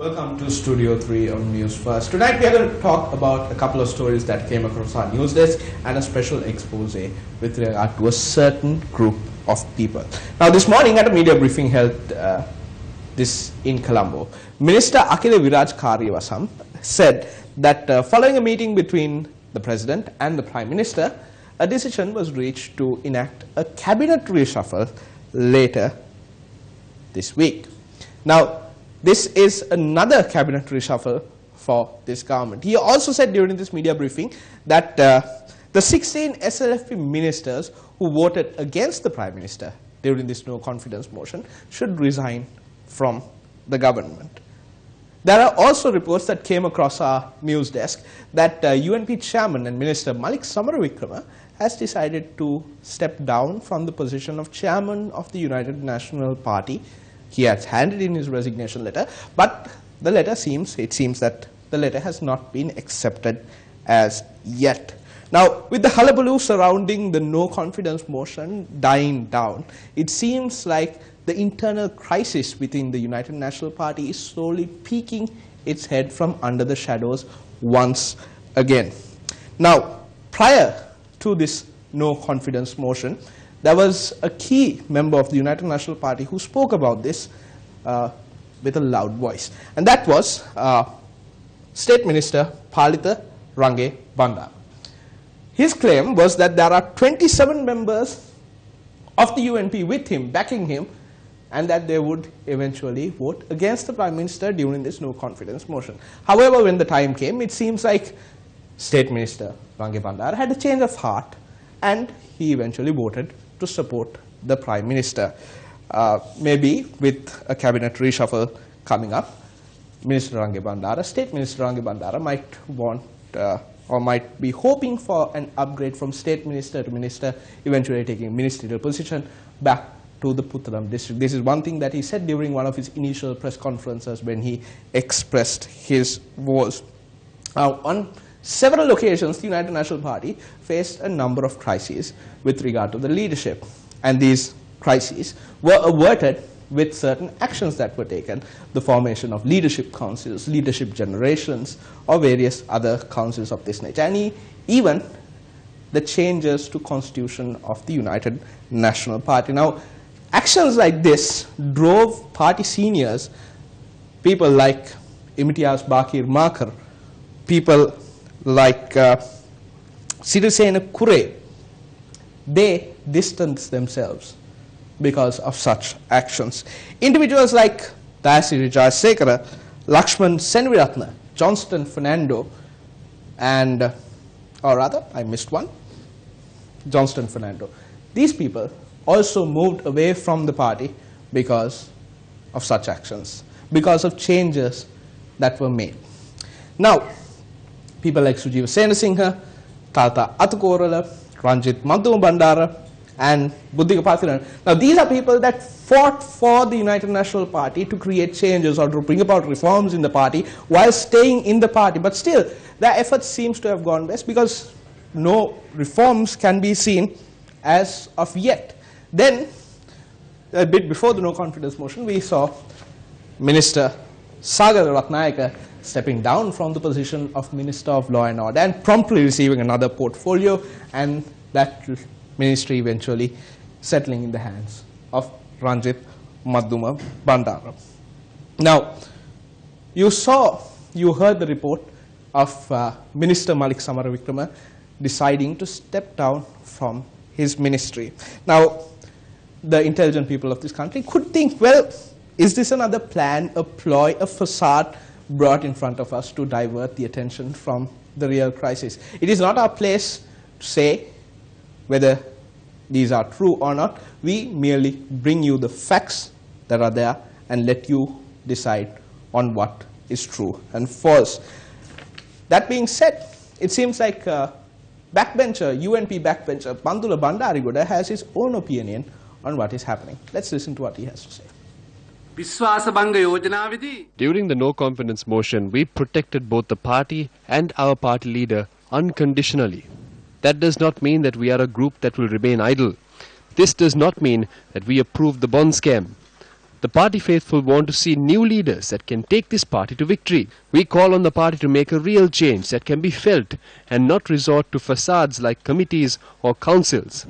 Welcome to Studio 3 of News First. Tonight we are going to talk about a couple of stories that came across our news desk and a special expose with regard to a certain group of people. Now this morning at a media briefing held this in Colombo, Minister Akila Viraj Karyawasam said that following a meeting between the President and the Prime Minister, a decision was reached to enact a cabinet reshuffle later this week. Now, this is another cabinet reshuffle for this government. He also said during this media briefing that the 16 SLFP ministers who voted against the Prime Minister during this no confidence motion should resign from the government. There are also reports that came across our news desk that UNP Chairman and Minister Malik Samaravikrama has decided to step down from the position of Chairman of the United National Party. He has handed in his resignation letter, but the letter it seems that the letter has not been accepted as yet. Now, with the hullabaloo surrounding the no confidence motion dying down, it seems like the internal crisis within the United National Party is slowly peeking its head from under the shadows once again. Now, prior to this no confidence motion, there was a key member of the United National Party who spoke about this with a loud voice, and that was State Minister Palitha Range Bandara. His claim was that there are 27 members of the UNP with him, backing him, and that they would eventually vote against the Prime Minister during this no confidence motion. However, when the time came, it seems like State Minister Range Bandara had a change of heart, and he eventually voted to support the Prime Minister. Maybe with a cabinet reshuffle coming up, Minister Range Bandara, State Minister Range Bandara might want or might be hoping for an upgrade from State Minister to Minister, eventually taking a ministerial position back to the Puttalam district. This is one thing that he said during one of his initial press conferences when he expressed his woes. On several occasions, the United National Party faced a number of crises with regard to the leadership, and these crises were averted with certain actions that were taken: the formation of leadership councils, leadership generations, or various other councils of this nature, and even the changes to Constitution of the United National Party. Now, actions like this drove party seniors, people like Imtiaz Bakir Makar, people like Sirisena Kure, they distanced themselves because of such actions. Individuals like Dayasiri Jayasekara, Lakshman Senviratna, Johnston Fernando, and, or rather, I missed one, Johnston Fernando. These people also moved away from the party because of such actions, because of changes that were made. Now, people like Sujiva Senasinghe, Tata Atukorala, Ranjit Madhuma Bandara, and Buddhika Pathiran. Now, these are people that fought for the United National Party to create changes or to bring about reforms in the party while staying in the party. But still, their efforts seems to have gone west because no reforms can be seen as of yet. Then, a bit before the no confidence motion, we saw Minister Sagar Ratnayaka stepping down from the position of Minister of Law and Order and promptly receiving another portfolio, and that ministry eventually settling in the hands of Ranjit Madhuma Bandara. Now, you heard the report of Minister Malik Samaravikrama deciding to step down from his ministry. Now, the intelligent people of this country could think, well, is this another plan, a ploy, a facade brought in front of us to divert the attention from the real crisis? It is not our place to say whether these are true or not. We merely bring you the facts that are there and let you decide on what is true and false. That being said, it seems like backbencher, UNP backbencher, Bandula Bandarigoda has his own opinion on what is happening. Let's listen to what he has to say. During the no confidence motion, we protected both the party and our party leader unconditionally. That does not mean that we are a group that will remain idle. This does not mean that we approve the bond scam. The party faithful want to see new leaders that can take this party to victory. We call on the party to make a real change that can be felt and not resort to facades like committees or councils.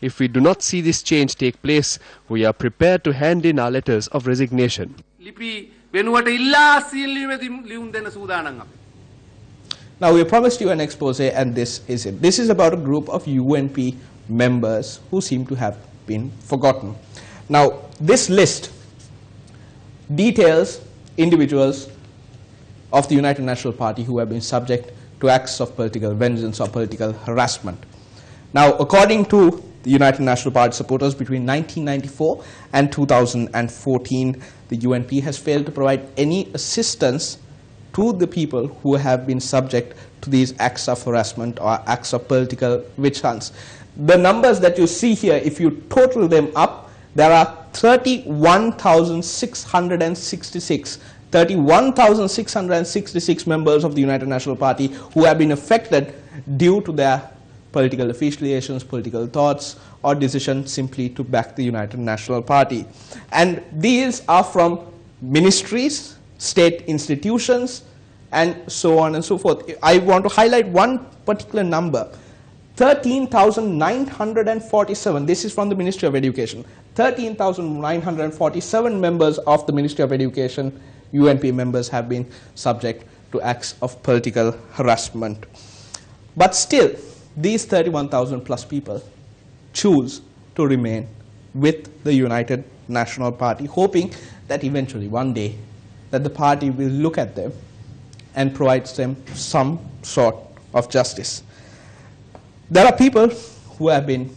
If we do not see this change take place, we are prepared to hand in our letters of resignation. Now, we promised you an expose, and this is it. This is about a group of UNP members who seem to have been forgotten. Now, this list details individuals of the United National Party who have been subject to acts of political vengeance or political harassment. Now, according to the United National Party supporters, between 1994 and 2014, the UNP has failed to provide any assistance to the people who have been subject to these acts of harassment or acts of political witch hunts. The numbers that you see here, if you total them up, there are 31,666 members of the United National Party who have been affected due to their political affiliations, political thoughts, or decision simply to back the United National Party. And these are from ministries, state institutions, and so on and so forth. I want to highlight one particular number. 13,947, this is from the Ministry of Education, 13,947 members of the Ministry of Education, UNP members, have been subject to acts of political harassment. But still, these 31,000 plus people choose to remain with the United National Party, hoping that eventually one day that the party will look at them and provides them some sort of justice. There are people who have been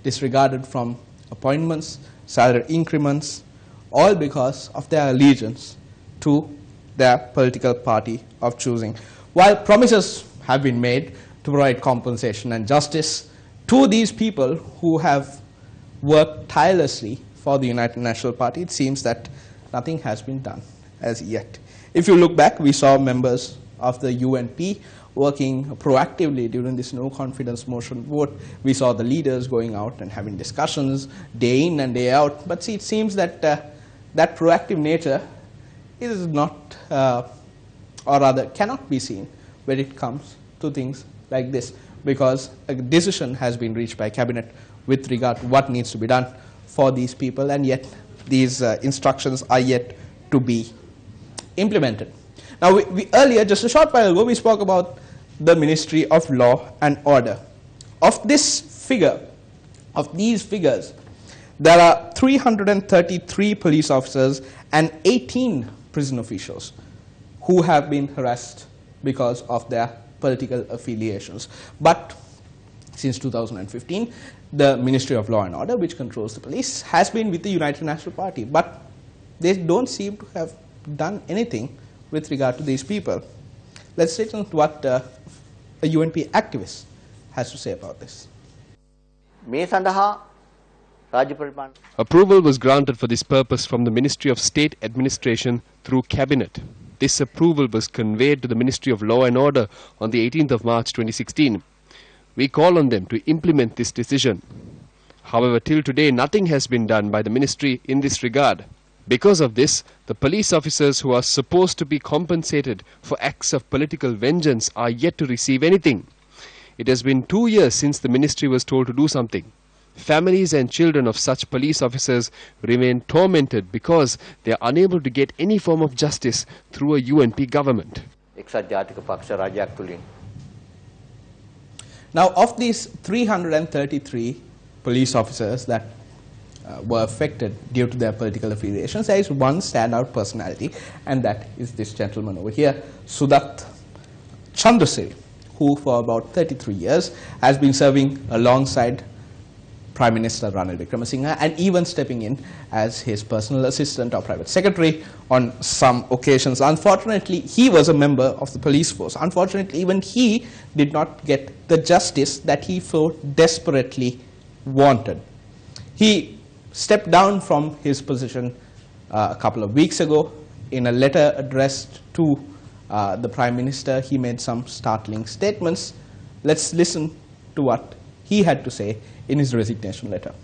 disregarded from appointments, salary increments, all because of their allegiance to their political party of choosing. While promises have been made to provide compensation and justice to these people who have worked tirelessly for the United National Party, it seems that nothing has been done as yet. If you look back, we saw members of the UNP working proactively during this no confidence motion vote. We saw the leaders going out and having discussions day in and day out. But see, it seems that that proactive nature is not, or rather cannot be seen when it comes to things like this, because a decision has been reached by cabinet with regard to what needs to be done for these people, and yet these instructions are yet to be implemented. Now, we earlier, just a short while ago, we spoke about the Ministry of Law and Order. Of this figure, of these figures, there are 333 police officers and 18 prison officials who have been harassed because of their political affiliations. But since 2015, the Ministry of Law and Order, which controls the police, has been with the United National Party. But they don't seem to have done anything with regard to these people. Let's listen to what a UNP activist has to say about this. Approval was granted for this purpose from the Ministry of State Administration through Cabinet. This approval was conveyed to the Ministry of Law and Order on the 18th of March 2016. We call on them to implement this decision. However, till today, nothing has been done by the ministry in this regard. Because of this, the police officers who are supposed to be compensated for acts of political vengeance are yet to receive anything. It has been 2 years since the ministry was told to do something. Families and children of such police officers remain tormented because they are unable to get any form of justice through a UNP government. Now, of these 333 police officers that were affected due to their political affiliations, there is one standout personality, and that is this gentleman over here, Sudat Chandrasiri, who for about 33 years has been serving alongside Prime Minister Ranil Wickremesinghe and even stepping in as his personal assistant or private secretary on some occasions. Unfortunately, he was a member of the police force. Unfortunately, even he did not get the justice that he so desperately wanted. He stepped down from his position a couple of weeks ago. In a letter addressed to the Prime Minister, he made some startling statements. Let's listen to what he had to say in his resignation letter.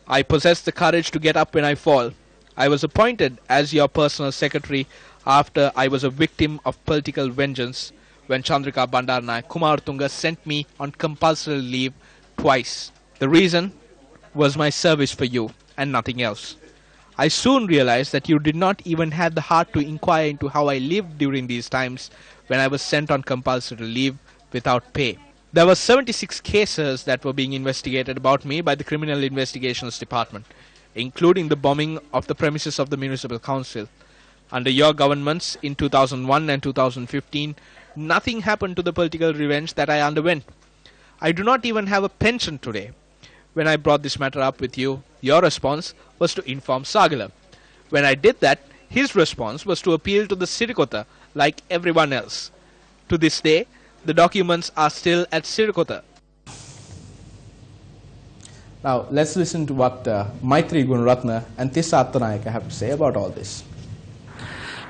I possess the courage to get up when I fall. I was appointed as your personal secretary after I was a victim of political vengeance when Chandrika Bandaranaike Kumartunga sent me on compulsory leave twice. The reason was my service for you and nothing else. I soon realized that you did not even have the heart to inquire into how I lived during these times when I was sent on compulsory leave without pay. There were 76 cases that were being investigated about me by the Criminal Investigations Department, including the bombing of the premises of the Municipal Council. Under your governments in 2001 and 2015, nothing happened to the political revenge that I underwent. I do not even have a pension today. When I brought this matter up with you, your response was to inform Sagala. When I did that, his response was to appeal to the Sirikota like everyone else. To this day, the documents are still at Sirikota. Now, let's listen to what Maitri Gunaratna and Tissa Attanayaka have to say about all this.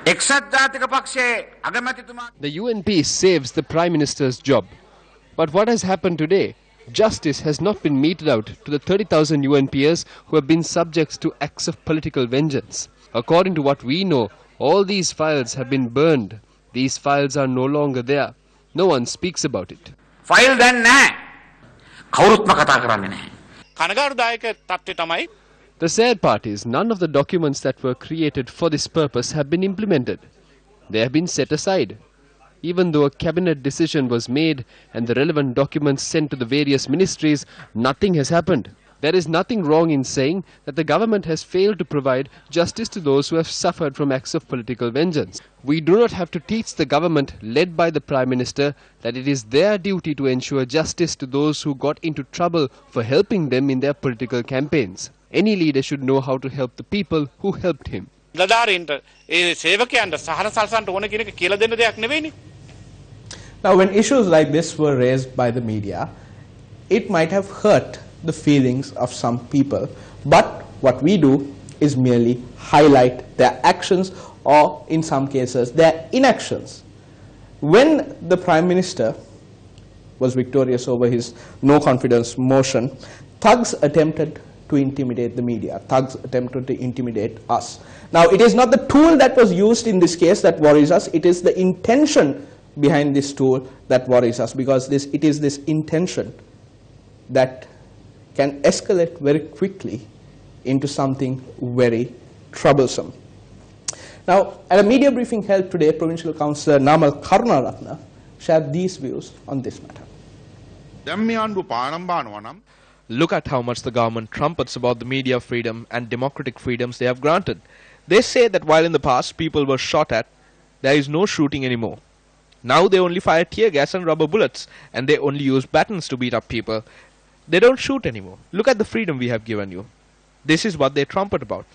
The UNP saves the Prime Minister's job. But what has happened today? Justice has not been meted out to the 30,000 UNPers who have been subjects to acts of political vengeance. According to what we know, all these files have been burned. These files are no longer there. No one speaks about it. File then naha. Kawurutma katha karanne naha. The sad part is none of the documents that were created for this purpose have been implemented. They have been set aside. Even though a cabinet decision was made and the relevant documents sent to the various ministries, nothing has happened. There is nothing wrong in saying that the government has failed to provide justice to those who have suffered from acts of political vengeance. We do not have to teach the government, led by the Prime Minister, that it is their duty to ensure justice to those who got into trouble for helping them in their political campaigns. Any leader should know how to help the people who helped him. Now, when issues like this were raised by the media, it might have hurt the feelings of some people. But what we do is merely highlight their actions or, in some cases, their inactions. When the Prime Minister was victorious over his no-confidence motion, thugs attempted to intimidate the media. Thugs attempted to intimidate us. Now, it is not the tool that was used in this case that worries us. It is the intention behind this tool that worries us, because it is this intention that can escalate very quickly into something very troublesome. Now, at a media briefing held today, Provincial Councillor Namal Karunaratna shared these views on this matter. Look at how much the government trumpets about the media freedom and democratic freedoms they have granted. They say that while in the past people were shot at, there is no shooting anymore. Now they only fire tear gas and rubber bullets, and they only use batons to beat up people. They don't shoot anymore. Look at the freedom we have given you. This is what they trumpet about.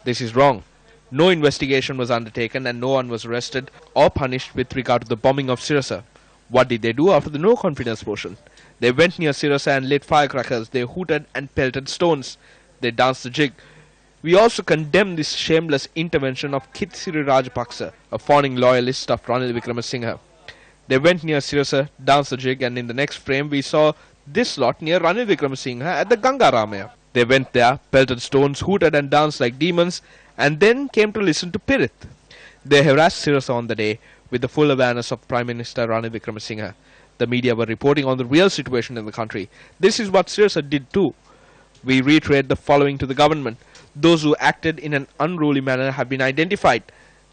This is wrong. No investigation was undertaken and no one was arrested or punished with regard to the bombing of Sirasa. What did they do after the no confidence motion? They went near Sirasa and lit firecrackers. They hooted and pelted stones. They danced the jig. We also condemn this shameless intervention of Kitsiri Rajapaksa, a fawning loyalist of Ranil Wickremesinghe. They went near Sirasa, danced the jig, and in the next frame we saw this lot near Ranil Wickremesinghe at the Gangaramaya. They went there, pelted stones, hooted and danced like demons, and then came to listen to Pirith. They harassed Sirasa on the day with the full awareness of Prime Minister Ranil Wickremesinghe. The media were reporting on the real situation in the country. This is what Sirasa did too. We reiterate the following to the government. Those who acted in an unruly manner have been identified.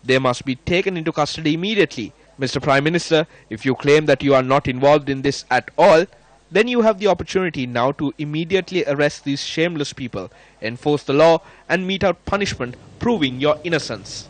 They must be taken into custody immediately. Mr. Prime Minister, if you claim that you are not involved in this at all, then you have the opportunity now to immediately arrest these shameless people, enforce the law and mete out punishment, proving your innocence.